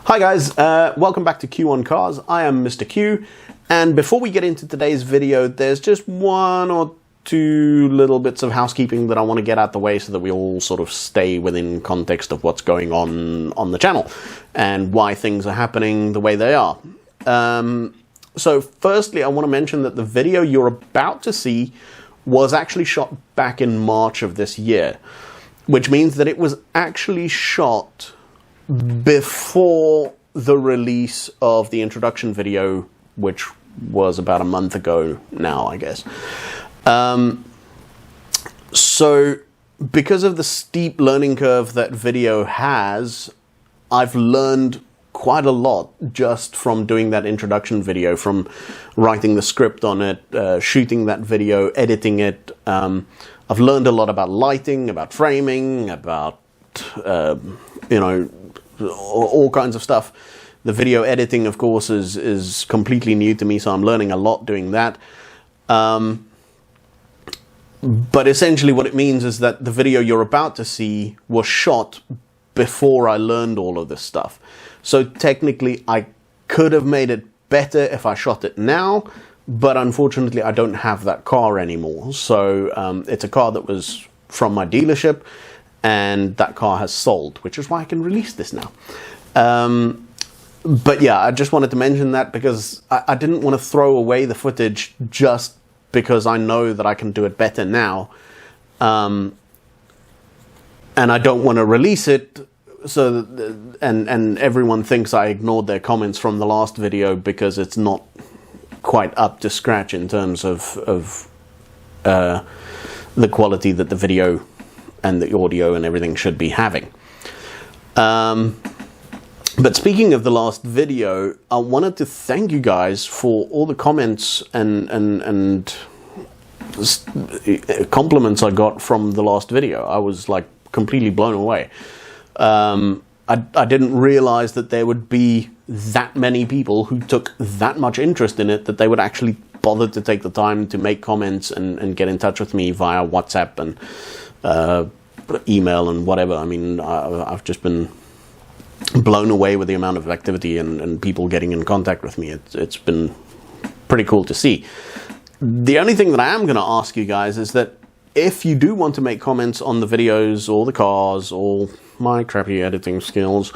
Hi guys, welcome back to Q on Cars. I am Mr. Q, and before we get into today's video, there's just one or two little bits of housekeeping that I want to get out the way so that we all sort of stay within context of what's going on the channel and why things are happening the way they are. So firstly, I want to mention that the video you're about to see was actually shot back in March of this year, which means that it was actually shot before the release of the introduction video, which was about a month ago now, I guess. So because of the steep learning curve that video has, I've learned quite a lot just from doing that introduction video, from writing the script on it, shooting that video, editing it. I've learned a lot about lighting, about framing, about, all kinds of stuff. The video editing, of course, is completely new to me, so I'm learning a lot doing that. But essentially what it means is that the video you're about to see was shot before I learned all of this stuff. So technically I could have made it better if I shot it now, but unfortunately I don't have that car anymore. So it's a car that was from my dealership, and that car has sold, which is why I can release this now. But yeah, I just wanted to mention that because I didn't want to throw away the footage just because I know that I can do it better now. And I don't want to release it so that, and everyone thinks I ignored their comments from the last video because it's not quite up to scratch in terms of the quality that the video and the audio and everything should be having. But speaking of the last video, I wanted to thank you guys for all the comments and compliments I got from the last video. I was like completely blown away. I didn't realize that there would be that many people who took that much interest in it, that they would actually bother to take the time to make comments and get in touch with me via WhatsApp and email and whatever. I mean, I've just been blown away with the amount of activity and people getting in contact with me. It's been pretty cool to see. The only thing that I am going to ask you guys is that if you do want to make comments on the videos or the cars or my crappy editing skills,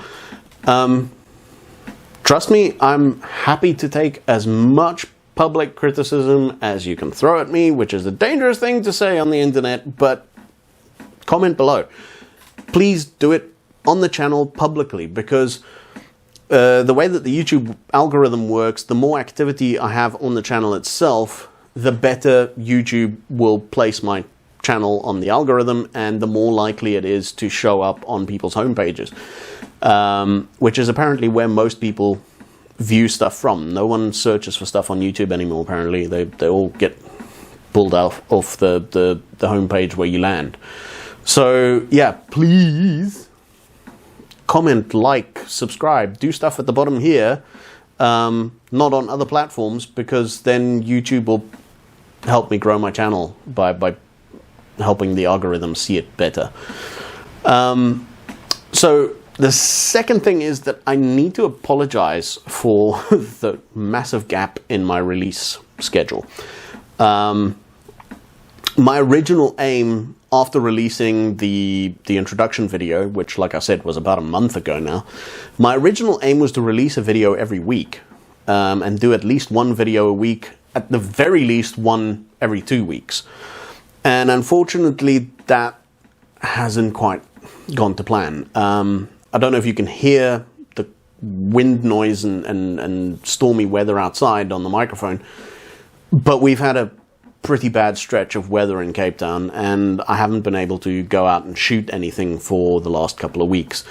trust me, I'm happy to take as much public criticism as you can throw at me, which is a dangerous thing to say on the internet, but comment below. Please do it on the channel publicly, because the way that the YouTube algorithm works, the more activity I have on the channel itself, the better YouTube will place my channel on the algorithm, and the more likely it is to show up on people's homepages, which is apparently where most people view stuff from. No one searches for stuff on YouTube anymore, apparently. They all get pulled off the homepage where you land. So yeah, please comment, like, subscribe, do stuff at the bottom here, not on other platforms, because then YouTube will help me grow my channel by helping the algorithm see it better. So the second thing is that I need to apologize for the massive gap in my release schedule. My original aim after releasing the introduction video, which, like I said, was about a month ago now, my original aim was to release a video every week, and do at least one video a week, at the very least one every 2 weeks. And unfortunately, that hasn't quite gone to plan. I don't know if you can hear the wind noise and stormy weather outside on the microphone, but we've had a pretty bad stretch of weather in Cape Town, and I haven't been able to go out and shoot anything for the last couple of weeks.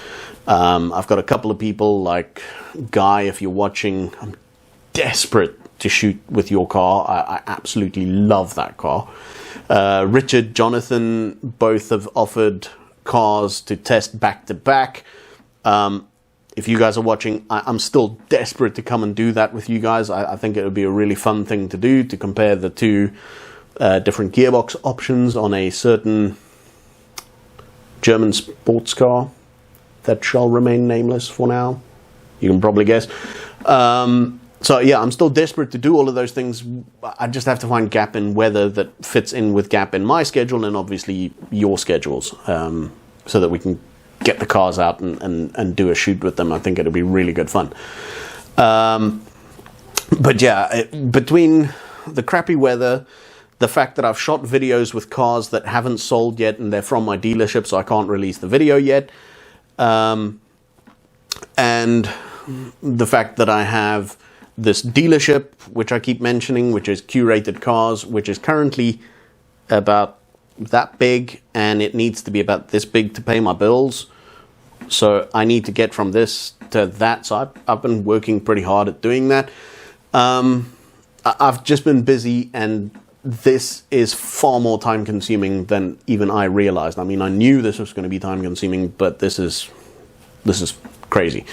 I've got a couple of people, like Guy, if you're watching, I'm desperate to shoot with your car. I absolutely love that car. Richard, Jonathan, both have offered cars to test back to back. If you guys are watching, I'm still desperate to come and do that with you guys. I think it would be a really fun thing to do, to compare the two different gearbox options on a certain German sports car that shall remain nameless for now. you can probably guess. So yeah, I'm still desperate to do all of those things. I just have to find gap in weather that fits in with gap in my schedule and obviously your schedules, so that we can get the cars out and do a shoot with them. I think it'll be really good fun. But yeah, between the crappy weather, the fact that I've shot videos with cars that haven't sold yet and they're from my dealership, so I can't release the video yet, and the fact that I have this dealership, which I keep mentioning, which is Curated Cars, which is currently about that big, and it needs to be about this big to pay my bills. So I need to get from this to that. So I've been working pretty hard at doing that. I've just been busy, and this is far more time consuming than even I realized. I mean, I knew this was going to be time consuming, but this is crazy.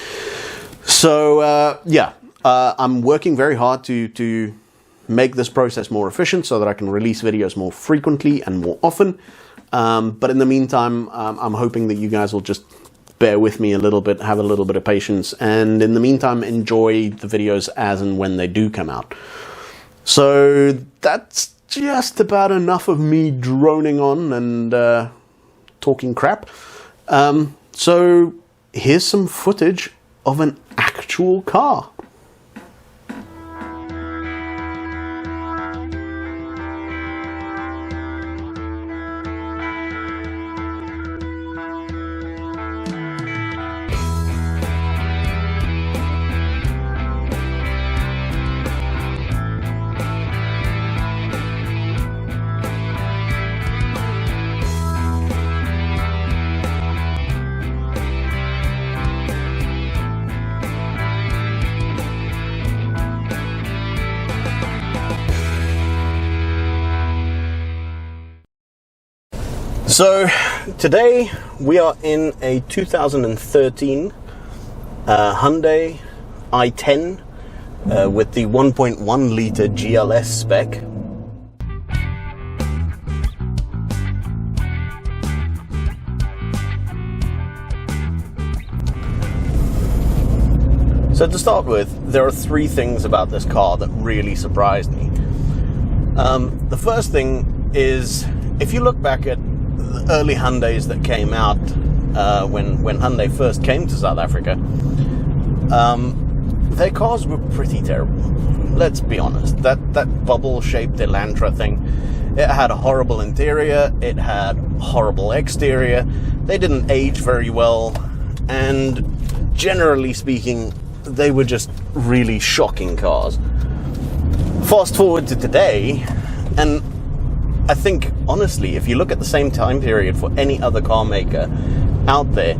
So yeah. I'm working very hard to make this process more efficient so that I can release videos more frequently and more often. But in the meantime, I'm hoping that you guys will just bear with me a little bit, have a little bit of patience, and in the meantime, enjoy the videos as and when they do come out. So that's just about enough of me droning on and talking crap. So here's some footage of an actual car. So today we are in a 2013 Hyundai i10 with the 1.1 litre GLS spec. So to start with, there are three things about this car that really surprised me. The first thing is, if you look back at the early Hyundais that came out when Hyundai first came to South Africa, their cars were pretty terrible. Let's be honest. That bubble-shaped Elantra thing, it had a horrible interior, it had horrible exterior, they didn't age very well, and generally speaking, they were just really shocking cars. Fast forward to today, and I think, honestly, if you look at the same time period for any other car maker out there,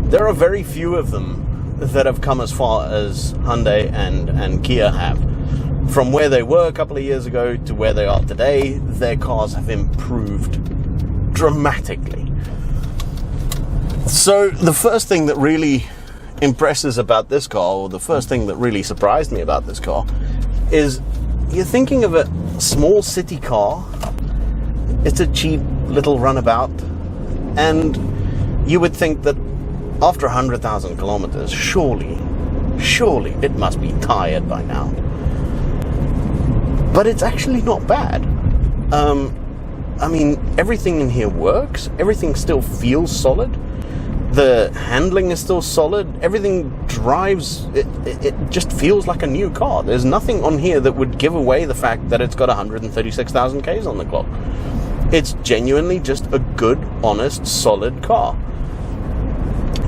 there are very few of them that have come as far as Hyundai and Kia have. From where they were a couple of years ago to where they are today, their cars have improved dramatically. So the first thing that really impresses about this car, or the first thing that really surprised me about this car, is you're thinking of a small city car. It's a cheap little runabout, and you would think that after 100,000 kilometers, surely it must be tired by now. But it's actually not bad. I mean, everything in here works. Everything still feels solid. The handling is still solid. Everything drives, it just feels like a new car. There's nothing on here that would give away the fact that it's got 136,000 Ks on the clock. It's genuinely just a good, honest, solid car.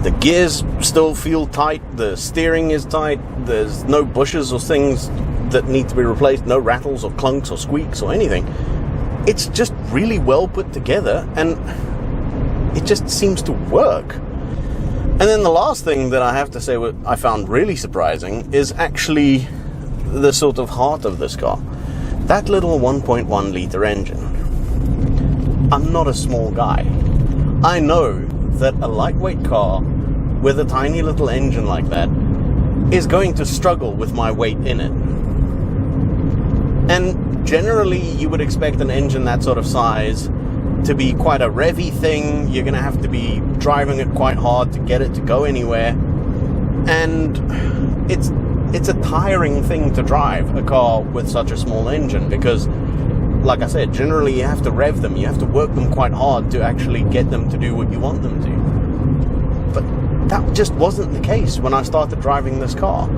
The gears still feel tight, the steering is tight, there's no bushes or things that need to be replaced, no rattles or clunks or squeaks or anything. It's just really well put together, and it just seems to work. And then the last thing that I have to say what I found really surprising is actually the sort of heart of this car. That little 1.1 litre engine. I'm not a small guy. I know that a lightweight car with a tiny little engine like that is going to struggle with my weight in it. And generally you would expect an engine that sort of size to be quite a revvy thing. You're going to have to be driving it quite hard to get it to go anywhere. And it's a tiring thing to drive, a car with such a small engine, because, like I said, generally you have to rev them, you have to work them quite hard to actually get them to do what you want them to. But that just wasn't the case when I started driving this car.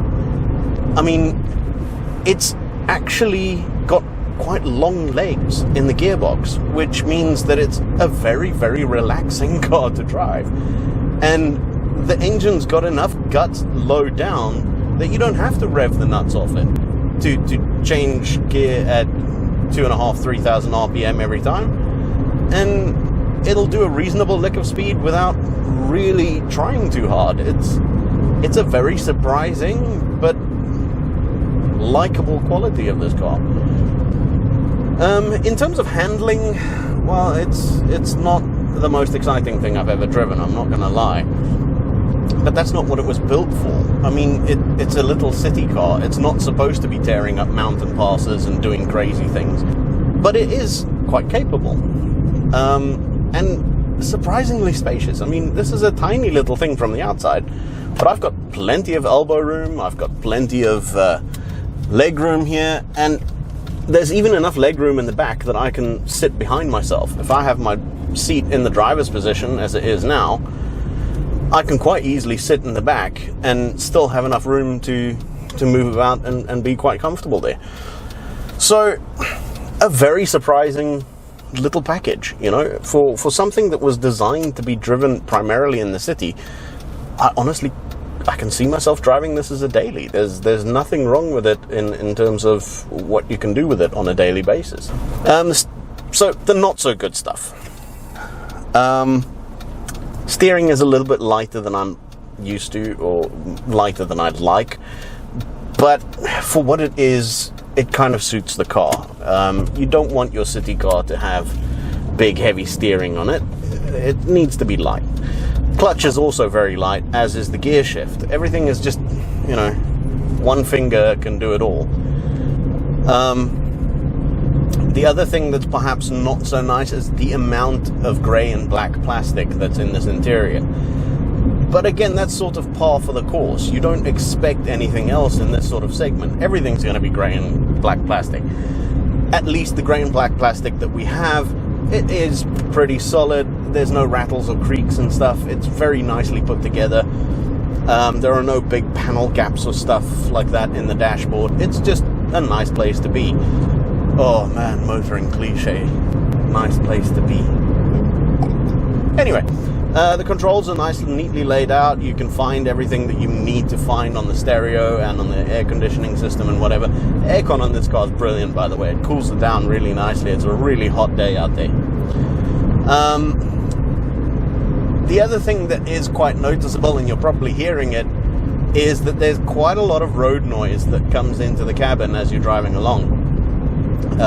I mean, it's actually got quite long legs in the gearbox, which means that it's a very, very relaxing car to drive. And the engine's got enough guts low down that you don't have to rev the nuts off it to change gear at 2,500, 3,000 RPM every time. And it'll do a reasonable lick of speed without really trying too hard. It's a very surprising but likable quality of this car. In terms of handling, well, it's not the most exciting thing I've ever driven, I'm not gonna lie. But that's not what it was built for. I mean, it's a little city car. It's not supposed to be tearing up mountain passes and doing crazy things. But it is quite capable. And surprisingly spacious. I mean, this is a tiny little thing from the outside, but I've got plenty of elbow room, I've got plenty of leg room here, and there's even enough leg room in the back that I can sit behind myself. If I have my seat in the driver's position, as it is now, I can quite easily sit in the back and still have enough room to move about and be quite comfortable there. So, a very surprising little package, you know, for something that was designed to be driven primarily in the city. I can see myself driving this as a daily. There's nothing wrong with it in terms of what you can do with it on a daily basis. So the not so good stuff. Steering is a little bit lighter than I'm used to, or lighter than I'd like. But for what it is, it kind of suits the car. You don't want your city car to have big, heavy steering on it. It needs to be light. Clutch is also very light, as is the gear shift. Everything is just, you know, one finger can do it all. The other thing that's perhaps not so nice is the amount of grey and black plastic that's in this interior. But again, that's sort of par for the course. You don't expect anything else in this sort of segment. Everything's going to be grey and black plastic. At least the grey and black plastic that we have, it is pretty solid. There's no rattles or creaks and stuff. It's very nicely put together. There are no big panel gaps or stuff like that in the dashboard. It's just a nice place to be. Oh man, motoring cliche. Nice place to be. Anyway, the controls are nice and neatly laid out. You can find everything that you need to find on the stereo and on the air conditioning system and whatever. The aircon on this car is brilliant, by the way. It cools it down really nicely. It's a really hot day out there. The other thing that is quite noticeable, and you're probably hearing it, is that there's quite a lot of road noise that comes into the cabin as you're driving along.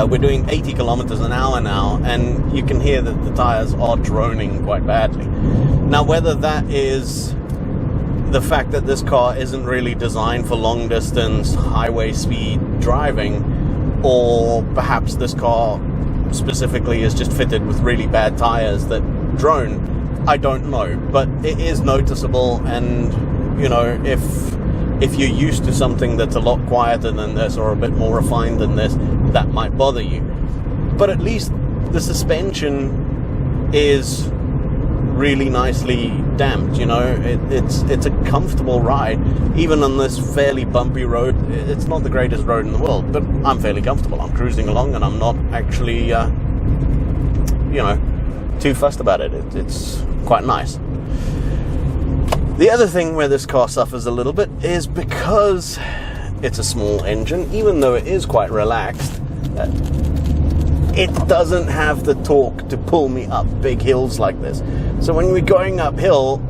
We're doing 80 kilometers an hour now, and you can hear that the tires are droning quite badly. Now, whether that is the fact that this car isn't really designed for long distance highway speed driving, or perhaps this car specifically is just fitted with really bad tires that drone, I don't know, but it is noticeable. And you know, if you're used to something that's a lot quieter than this, or a bit more refined than this, that might bother you. But at least the suspension is really nicely damped, you know. It's a comfortable ride, even on this fairly bumpy road. It's not the greatest road in the world, but I'm fairly comfortable. I'm cruising along, and I'm not actually, you know, too fussed about it. It's quite nice. The other thing where this car suffers a little bit is because it's a small engine, even though it is quite relaxed, it doesn't have the torque to pull me up big hills like this. So when we're going uphill,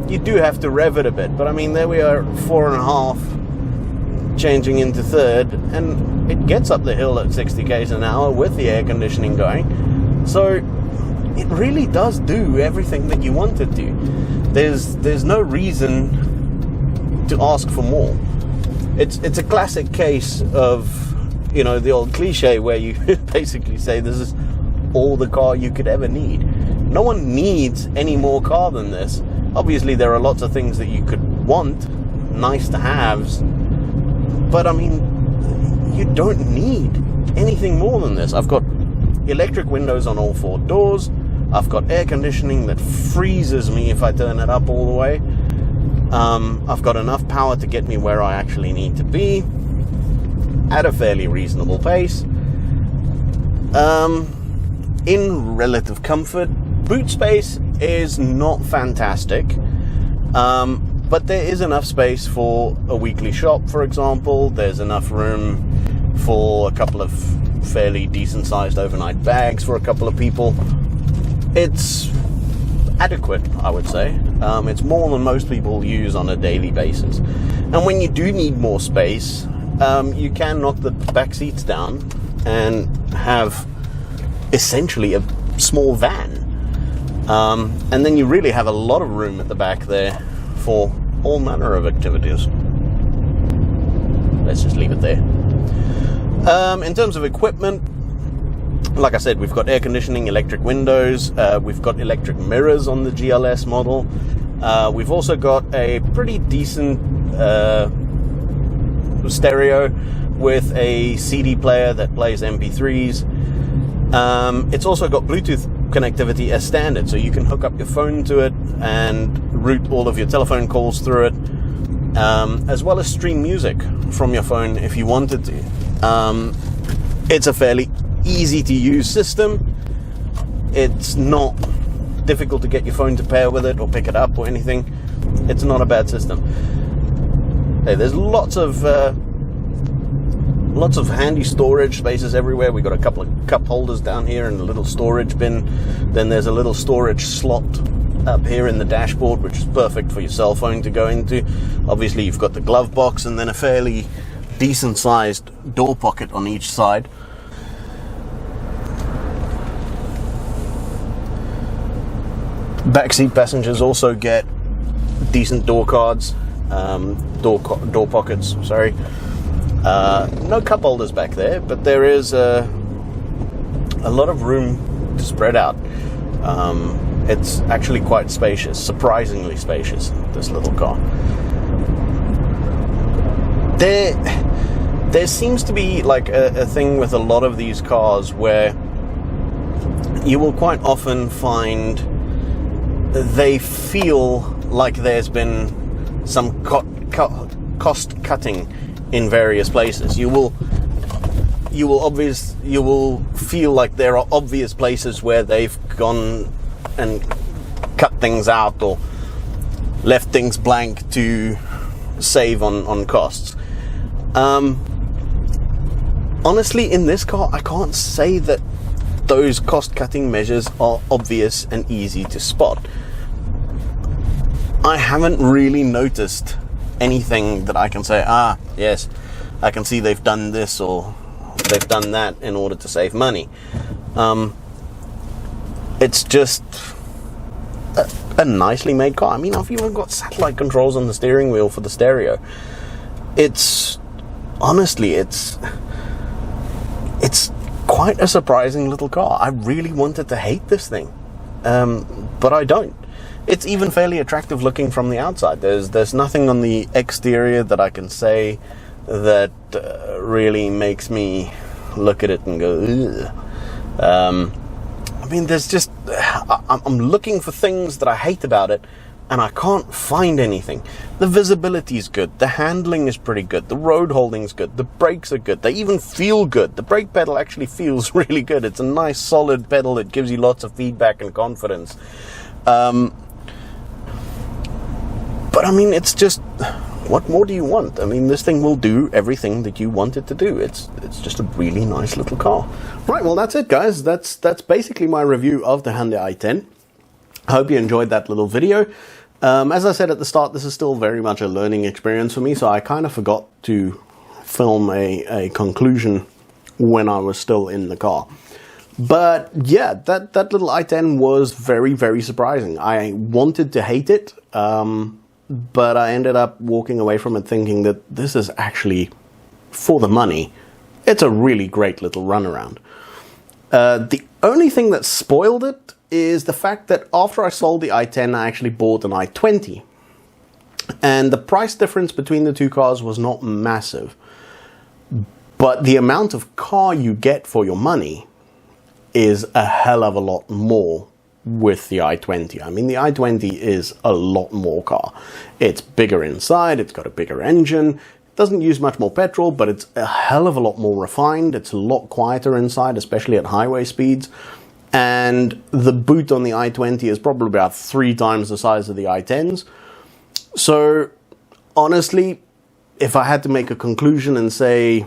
you do have to rev it a bit. But I mean, there we are, 4.5, changing into third, and it gets up the hill at 60 k's an hour with the air conditioning going. So it really does do everything that you want it to. There's no reason to ask for more. It's a classic case of, you know, the old cliche where you basically say this is all the car you could ever need. No one needs any more car than this. Obviously there are lots of things that you could want, nice to haves, But I mean, you don't need anything more than this. I've got electric windows on all 4 doors. I've got air conditioning that freezes me if I turn it up all the way. I've got enough power to get me where I actually need to be at a fairly reasonable pace. In relative comfort, boot space is not fantastic, but there is enough space for a weekly shop, for example. There's enough room for a couple of fairly decent sized overnight bags for a couple of people. It's adequate, I would say. It's more than most people use on a daily basis. And when you do need more space, you can knock the back seats down and have essentially a small van. And then you really have a lot of room at the back there for all manner of activities. Let's just leave it there. In terms of equipment, like I said, we've got air conditioning, electric windows, we've got electric mirrors on the GLS model. We've also got a pretty decent stereo with a CD player that plays MP3s. It's also got Bluetooth connectivity as standard, so you can hook up your phone to it and route all of your telephone calls through it, as well as stream music from your phone if you wanted to. It's a fairly easy to use system. It's not difficult to get your phone to pair with it or pick it up or anything. It's not a bad system. Hey, there's lots of handy storage spaces everywhere. We've got a couple of cup holders down here and a little storage bin. Then there's a little storage slot up here in the dashboard, which is perfect for your cell phone to go into. Obviously, you've got the glove box and then a fairly decent sized door pocket on each side. Backseat passengers also get decent door cards, door pockets, sorry. No cup holders back there, but there is a lot of room to spread out. It's actually quite spacious, surprisingly spacious, this little car. There seems to be like a thing with a lot of these cars where you will quite often find they feel like there's been some cost cutting in various places. You will feel like there are obvious places where they've gone and cut things out or left things blank to save on costs. Honestly, in this car, I can't say that those cost-cutting measures are obvious and easy to spot. I haven't really noticed anything that I can say, yes, I can see they've done this or they've done that in order to save money. It's just a nicely made car. I mean, I've even got satellite controls on the steering wheel for the stereo. It's quite a surprising little car. I really wanted to hate this thing, but I don't. It's even fairly attractive looking from the outside. There's nothing on the exterior that I can say that really makes me look at it and go, ugh. I mean, there's just I'm looking for things that I hate about it, and I can't find anything. The visibility is good. The handling is pretty good. The road holding is good. The brakes are good. They even feel good. The brake pedal actually feels really good. It's a nice solid pedal that gives you lots of feedback and confidence. But I mean, it's just, what more do you want? I mean, this thing will do everything that you want it to do. It's just a really nice little car. Right, well, that's it, guys. That's basically my review of the Hyundai i10. I hope you enjoyed that little video. As I said at the start, this is still very much a learning experience for me, so I kind of forgot to film a conclusion when I was still in the car. But yeah, that little i10 was very, very surprising. I wanted to hate it, but I ended up walking away from it thinking that this is actually, for the money, it's a really great little runaround. The only thing that spoiled it is the fact that after I sold the i10, I actually bought an i20. And the price difference between the two cars was not massive. But the amount of car you get for your money is a hell of a lot more with the i20. I mean, the i20 is a lot more car. It's bigger inside, it's got a bigger engine, it doesn't use much more petrol, but it's a hell of a lot more refined. It's a lot quieter inside, especially at highway speeds. And the boot on the i20 is probably about 3 times the size of the i10s. So, honestly, if I had to make a conclusion and say,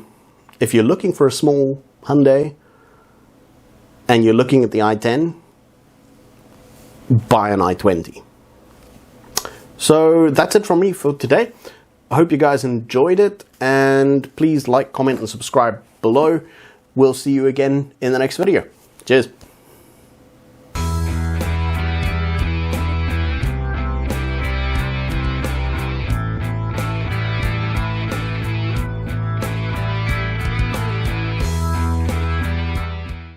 if you're looking for a small Hyundai and you're looking at the i10, buy an i20. So that's it from me for today. I hope you guys enjoyed it, and please like, comment and subscribe below. We'll see you again in the next video. Cheers.